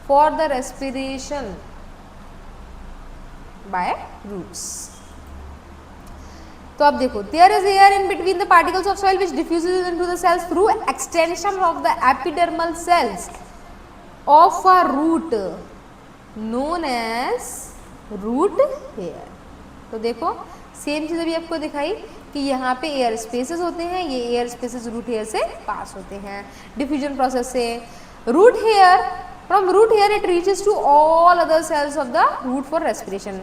for the respiration by roots. तो अब देखो, there is air in between the particles of soil which diffuses into the cells through extension of the epidermal cells of a root known as root hair. तो देखो same चीज अभी आपको दिखाई कि यहाँ पे एयर स्पेसेस होते हैं, ये एयर स्पेसेस रूट हेयर से पास होते हैं डिफ्यूजन प्रोसेस से। Root hair, from root hair it reaches to all other cells of the root for respiration.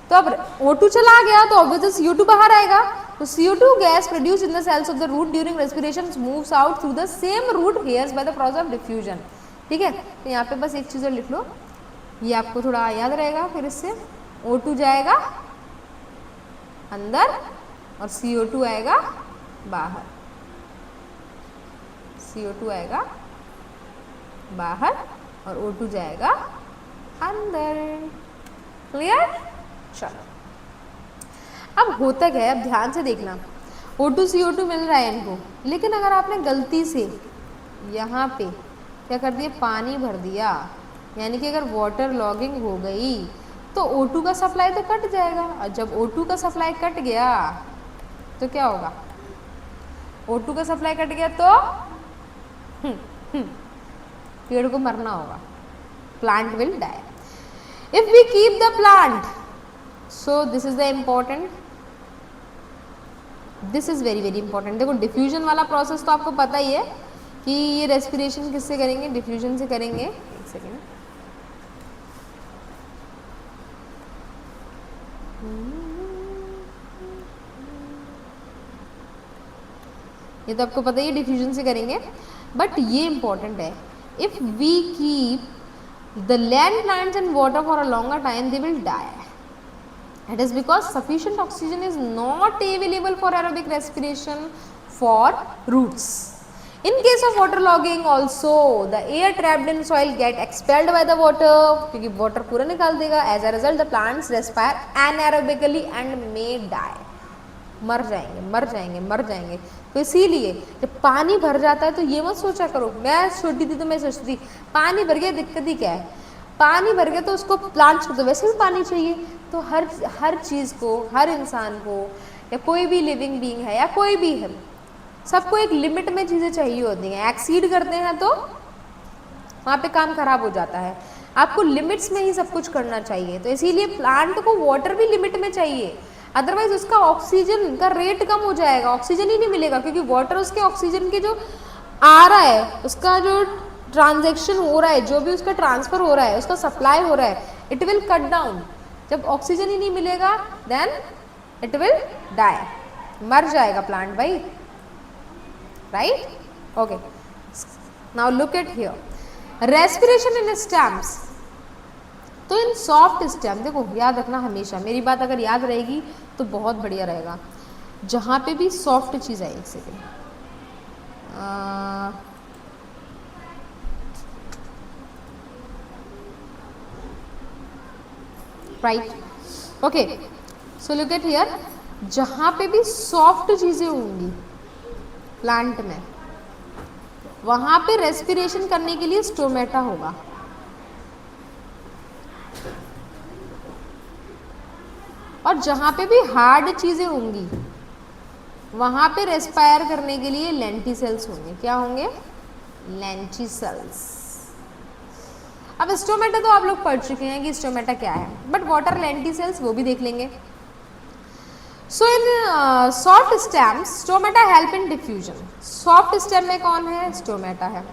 तो अब O2 चला गया तो ऑब्वियसली CO2 बाहर आएगा, तो CO2 gas produce in the cells of the root during respiration moves out through the same root hairs by the process of diffusion, ठीक है। तो यहाँ पे बस एक चीज़ और लिख लो, ये आपको थोड़ा याद रहेगा, फिर इससे O2 जाएगा अंदर और CO2 आएगा बाहर, CO2 आएगा बाहर और O2 जाएगा अंदर। क्लियर? चलो, अब होता क्या है, अब ध्यान से देखना, O2 CO2 मिल रहा है इनको, लेकिन अगर आपने गलती से यहाँ पे क्या कर दिया, पानी भर दिया, यानी कि अगर वाटर लॉगिंग हो गई तो O2 का सप्लाई तो कट जाएगा, और जब O2 का सप्लाई कट गया तो क्या होगा, O2 का सप्लाई कट गया तो पेड़ को मरना होगा, plant will die. If we keep the plant, so this is the important, this is very very important. देखो डिफ्यूजन वाला प्रोसेस तो आपको पता ही है कि ये रेस्पिरेशन किससे करेंगे, डिफ्यूजन से करेंगे। एक सेकेंड, ये तो आपको पता ही है डिफ्यूजन से करेंगे, बट ये इंपॉर्टेंट है, if we keep the land plants in water for a longer time they will die, it is because sufficient oxygen is not available for aerobic respiration for roots. In case of water logging also the air trapped in soil get expelled by the water, क्योंकि water पूरा निकाल देगा, as a result the plants respire anaerobically and may die, मर जाएंगे मर जाएंगे मर जाएंगे। तो इसीलिए जब पानी भर जाता है तो ये मत सोचा करो, मैं छोटी थी तो मैं सोचती थी पानी भर गया दिक्कत ही क्या है, पानी भर गया तो उसको प्लांट्स को तो वैसे भी पानी चाहिए। तो हर चीज़ को, हर इंसान को या कोई भी लिविंग बीइंग है या कोई भी है, सबको एक लिमिट में चीज़ें चाहिए होती हैं, एक्सीड करते हैं तो वहाँ पे काम खराब हो जाता है। आपको लिमिट्स में ही सब कुछ करना चाहिए, तो इसीलिए प्लांट को वाटर भी लिमिट में चाहिए, अदरवाइज उसका ऑक्सीजन का रेट कम हो जाएगा, ऑक्सीजन ही नहीं मिलेगा, क्योंकि वाटर उसके ऑक्सीजन के जो आ रहा है, उसका जो ट्रांजेक्शन हो रहा है, जो भी उसका ट्रांसफर हो रहा है, उसका सप्लाई हो रहा है, इट विल कट डाउन। जब ऑक्सीजन ही नहीं मिलेगा देन इट विल डाई, मर जाएगा प्लांट भाई, right? Okay, now look at here respiration in stems. तो इन सॉफ्ट स्टेम, देखो याद रखना हमेशा, मेरी बात अगर याद रहेगी तो बहुत बढ़िया रहेगा, जहाँ पे भी सॉफ्ट चीज़ है, एक second, right, okay, so look at here, जहाँ पे भी सॉफ्ट चीज़ें होंगी प्लांट में, वहाँ पे रेस्पिरेशन करने के लिए स्टोमेटा होगा, और जहाँ पे भी हार्ड चीज़ें होंगी वहां पे रेस्पायर करने के लिए लेंटिसेल्स होंगे। क्या होंगे? लेंटिसेल्स। अब स्टोमेटा तो आप लोग पढ़ चुके हैं कि स्टोमेटा क्या है, बट व्हाट आर लेंटिसेल्स वो भी देख लेंगे। So in soft stems stomata help in diffusion. Soft stem में कौन है? स्टोमेटा है।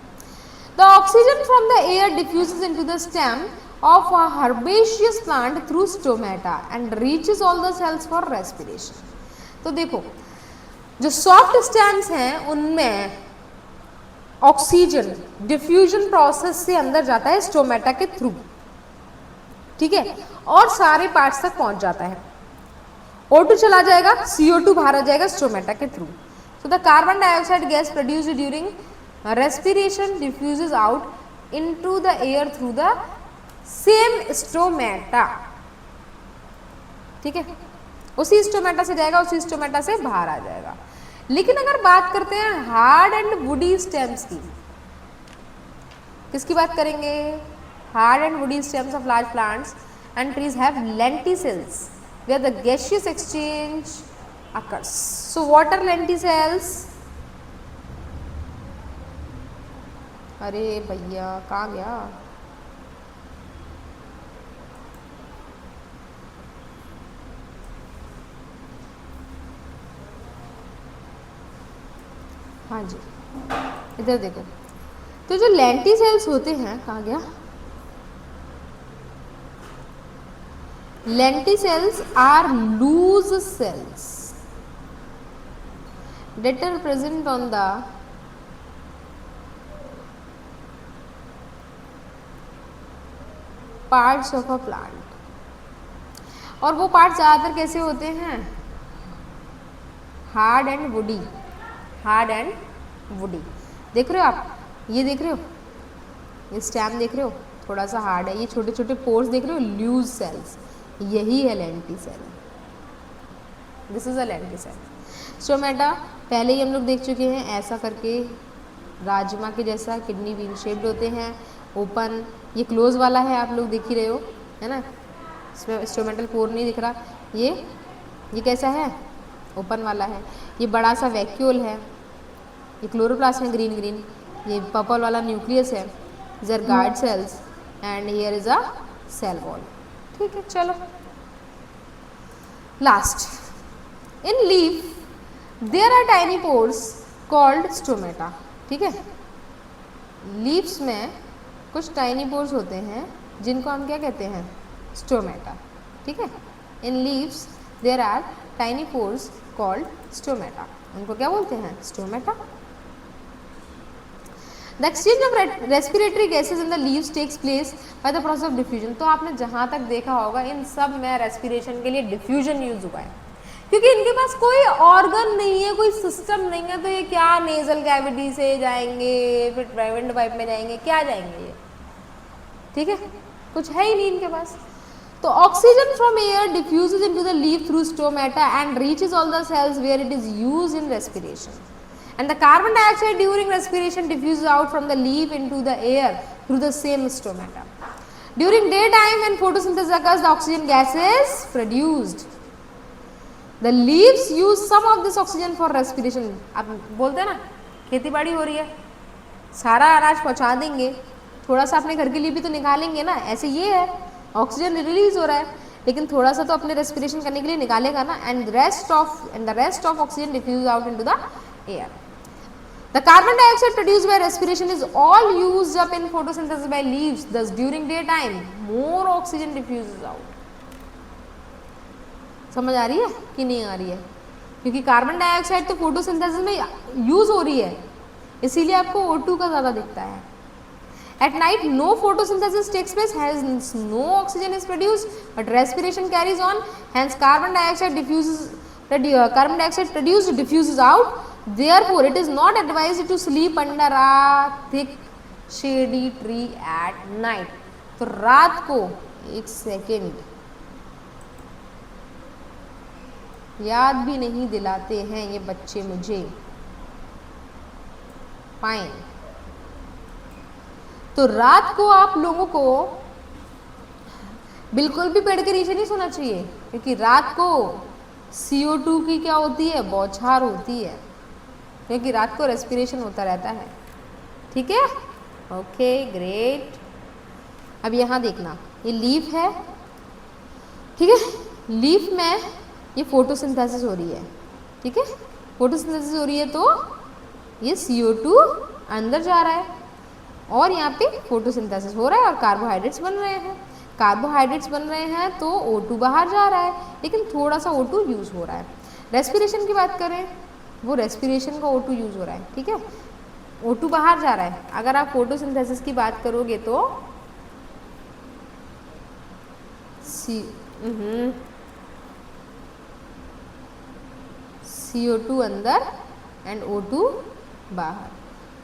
The oxygen from the air diffuses into the stem of a herbaceous plant through stomata and reaches all the cells for respiration। तो देखो जो soft stems हैं उनमें oxygen diffusion process से अंदर जाता है स्टोमेटा के थ्रू, ठीक है, और सारे पार्ट्स तक पहुंच जाता है। O2 चला जाएगा, CO2 बाहर आ जाएगा स्टोमेटा के through. So the carbon dioxide gas produced during respiration diffuses out into the air through the same stomata, ठीक है, उसी स्टोमेटा से जाएगा, उसी स्टोमेटा से बाहर आ जाएगा। लेकिन अगर बात करते हैं हार्ड एंड वुडी स्टेम्स की, किसकी बात करेंगे? Hard and woody stems of large plants and trees have lenticels where the gaseous exchange occurs। So what are lenticels? अरे भैया कहाँ गया? हाँ जी, इधर देखो। तो जो लेंटिसेल्स होते हैं, कहाँ गया? Lenticels are loose cells that are present on the parts of a plant। और वो पार्ट ज़्यादातर कैसे होते हैं? Hard and woody. Hard and woody देख रहे हो आप? ये देख रहे हो, ये स्टेम देख रहे हो, थोड़ा सा हार्ड है। ये छोटे छोटे पोर्स देख रहे हो, लूज सेल्स, यही है lenticel. This is a lenticel. Stomata पहले ही हम लोग देख चुके हैं, ऐसा करके राजमा के जैसा किडनी बीन शेप्ड होते हैं, ओपन। ये क्लोज वाला है, आप लोग देख ही रहे हो, है ना, इसमें स्टोमेटल पोर नहीं दिख रहा। ये कैसा है? ओपन वाला है। ये बड़ा सा वैक्यूल है, ये क्लोरोप्लास्ट है ग्रीन ग्रीन। ये पर्पल वाला न्यूक्लियस है, जर guard cells, and here is a cell wall. ठीक है, चलो last. In leaf there are tiny pores called stomata. ठीक है, लीव्स में कुछ टाइनी पोर्स होते हैं जिनको हम क्या कहते हैं? स्टोमेटा। ठीक है, in leaves there are tiny pores called stomata. उनको क्या बोलते हैं? Stomata. The exchange of respiratory gases in the leaves takes place by the process of diffusion। तो आपने जहाँ तक देखा होगा इन सब में रेस्पिरेशन के लिए डिफ्यूजन यूज हुआ है, क्योंकि इनके पास कोई ऑर्गन नहीं है, कोई सिस्टम नहीं है। तो ये क्या नेजल कैविटी से जाएंगे, फिर प्राइवेट पाइप में जाएंगे, क्या जाएंगे ये? ठीक है, कुछ है ही नहीं इनके पास। तो oxygen from air diffuses into the leaf through stomata and reaches all the cells where it is used in respiration. And the carbon dioxide during respiration diffuses out from the leaf into the air through the same stomata. During daytime when photosynthesis occurs, the oxygen gas is produced. The leaves use some of this oxygen for respiration। आप बोलते हैं ना खेती बाड़ी हो रही है, सारा अनाज पहुंचा देंगे, थोड़ा सा अपने घर के लिए भी तो निकालेंगे ना। ऐसे ये है, ऑक्सीजन रिलीज हो रहा है, लेकिन थोड़ा सा तो अपने रेस्पिरेशन करने के लिए निकालेगा ना। And the rest of oxygen diffuse out into the air। The carbon dioxide produced by respiration is all used up in photosynthesis by leaves. Thus, during daytime, more oxygen diffuses out। समझ आ रही है कि नहीं आ रही है? क्योंकि carbon dioxide तो photosynthesis में यूज हो रही है, इसीलिए आपको O2 का ज़्यादा दिखता है। At night, no photosynthesis takes place, hence no oxygen is produced, but respiration carries on. Hence, carbon dioxide produced diffuses out। Therefore, it is not advised to sleep under a thick shady tree at night। तो रात को, एक second, याद भी नहीं दिलाते हैं ये बच्चे मुझे। पाइन, तो रात को आप लोगों को बिल्कुल भी पेड़ के नीचे नहीं सोना चाहिए, क्योंकि रात को CO2 की क्या होती है, बौछार होती है, क्योंकि रात को रेस्पिरेशन होता रहता है। ठीक है, ओके ग्रेट। अब यहाँ देखना, ये लीफ है, ठीक है, लीफ में ये फोटोसिंथेसिस हो रही है, ठीक है, फोटोसिंथेसिस हो रही है तो ये CO2 अंदर जा रहा है और यहाँ पे फोटोसिंथेसिस हो रहा है और कार्बोहाइड्रेट्स बन रहे हैं। कार्बोहाइड्रेट्स बन रहे हैं तो O2 बाहर जा रहा है, लेकिन थोड़ा सा O2 यूज़ हो रहा है। रेस्पिरेशन की बात करें, वो रेस्पिरेशन का O2 यूज़ हो रहा है, ठीक है, O2 बाहर जा रहा है। अगर आप फोटोसिंथेसिस की बात करोगे तो CO2 अंदर एंड O2 बाहर।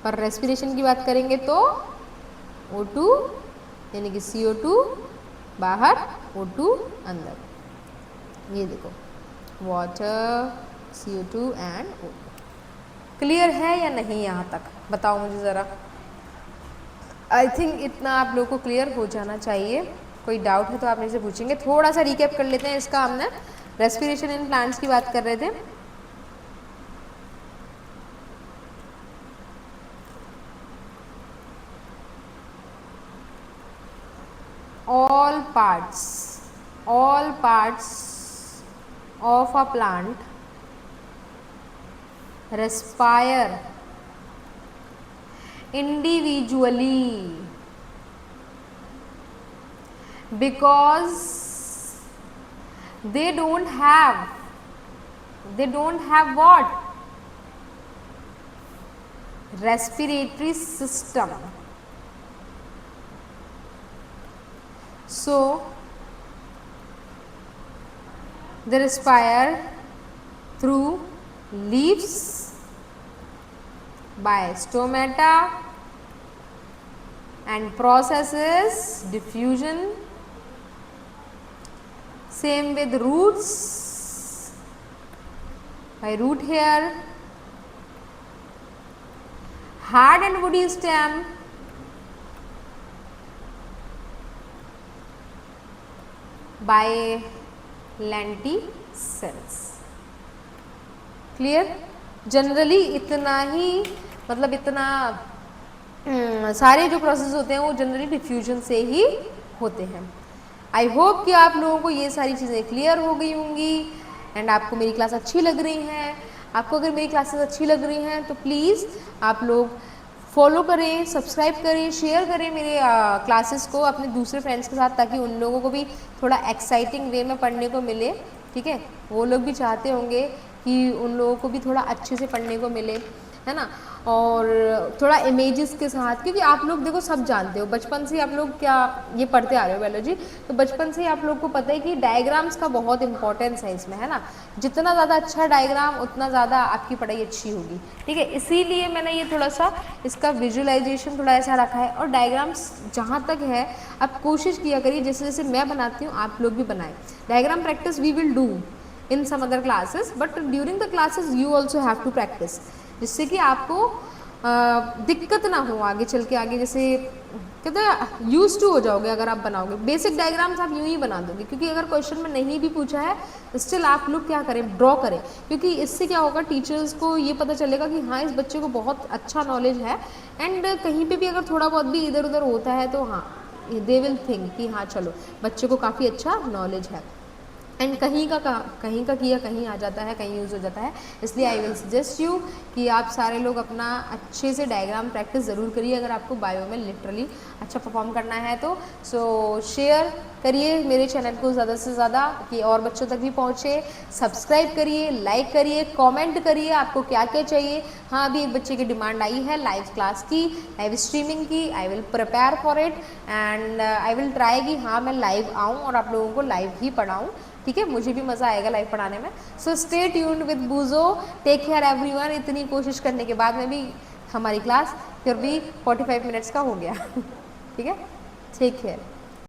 पर रेस्पिरेशन की बात करेंगे तो O2 यानी कि CO2 बाहर, O2 अंदर। ये देखो, water, CO2 and O2। Clear है या नहीं यहाँ तक, बताओ मुझे ज़रा। आई थिंक इतना आप लोगों को क्लियर हो जाना चाहिए। कोई डाउट है तो आप मेरे से पूछेंगे। थोड़ा सा रिकैप कर लेते हैं इसका। हमने रेस्पिरेशन इन प्लांट्स की बात कर रहे थे। all parts of a plant respire individually because they don't have what? Respiratory system. So they respire through leaves, by stomata, and processes diffusion. Same with roots, by root hair, hard and woody stem, by lenticels. Clear? Generally इतना ही, मतलब इतना सारे जो process होते हैं वो generally diffusion से ही होते हैं। आई होप कि आप लोगों को ये सारी चीज़ें क्लियर हो गई होंगी एंड आपको मेरी क्लास अच्छी लग रही हैं। आपको अगर मेरी क्लासेस अच्छी लग रही हैं तो प्लीज़ आप लोग फॉलो करें, सब्सक्राइब करें, शेयर करें मेरे क्लासेस को अपने दूसरे फ्रेंड्स के साथ, ताकि उन लोगों को भी थोड़ा एक्साइटिंग वे में पढ़ने को मिले। ठीक है, वो लोग भी चाहते होंगे कि उन लोगों को भी थोड़ा अच्छे से पढ़ने को मिले, है ना, और थोड़ा इमेजेस के साथ। क्योंकि आप लोग देखो सब जानते हो, बचपन से आप लोग क्या ये पढ़ते आ रहे हो बायोलॉजी, तो बचपन से आप लोग को पता है कि डायग्राम्स का बहुत इंपॉर्टेंस है इसमें, है ना। जितना ज़्यादा अच्छा डायग्राम उतना ज़्यादा आपकी पढ़ाई अच्छी होगी। ठीक है, इसीलिए मैंने ये थोड़ा सा इसका विजुअलाइजेशन थोड़ा ऐसा रखा है। और डायग्राम्स जहाँ तक है आप कोशिश किया करिए, जैसे जैसे मैं बनाती हूँ आप लोग भी बनाएं। Diagram practice we will do in some other classes, but during the classes you also have to practice, जिससे कि आपको दिक्कत ना हो आगे चल के। आगे जैसे कहते हैं यूज टू हो जाओगे अगर आप बनाओगे। बेसिक डायग्राम्स आप यूं ही बना दोगे, क्योंकि अगर क्वेश्चन में नहीं भी पूछा है स्टिल आप लोग क्या करें, ड्रॉ करें। क्योंकि इससे क्या होगा, टीचर्स को ये पता चलेगा कि हाँ इस बच्चे को बहुत अच्छा नॉलेज है। एंड कहीं पे भी अगर थोड़ा बहुत भी इधर उधर होता है तो हाँ दे विल थिंक कि हाँ चलो बच्चे को काफ़ी अच्छा नॉलेज है। एंड कहीं का किया कहीं आ जाता है, कहीं यूज़ हो जाता है। इसलिए आई विल सजेस्ट यू कि आप सारे लोग अपना अच्छे से डायग्राम प्रैक्टिस ज़रूर करिए अगर आपको बायो में लिटरली अच्छा परफॉर्म करना है तो। सो शेयर करिए मेरे चैनल को ज़्यादा से ज़्यादा कि और बच्चों तक भी पहुँचे। सब्सक्राइब करिए, लाइक करिए, कमेंट करिए आपको क्या क्या चाहिए। हाँ अभी एक बच्चे की डिमांड आई है लाइव क्लास की, लाइव स्ट्रीमिंग की। I will prepare for it and I will try कि हाँ मैं लाइव आऊँ और आप लोगों को लाइव ही पढ़ाऊँ। ठीक है, मुझे भी मज़ा आएगा लाइव पढ़ाने में। सो स्टे ट्यून्ड विद बूजो, टेक केयर एवरीवन। इतनी कोशिश करने के बाद में भी हमारी क्लास फिर भी 45 मिनट्स का हो गया। ठीक है, टेक केयर।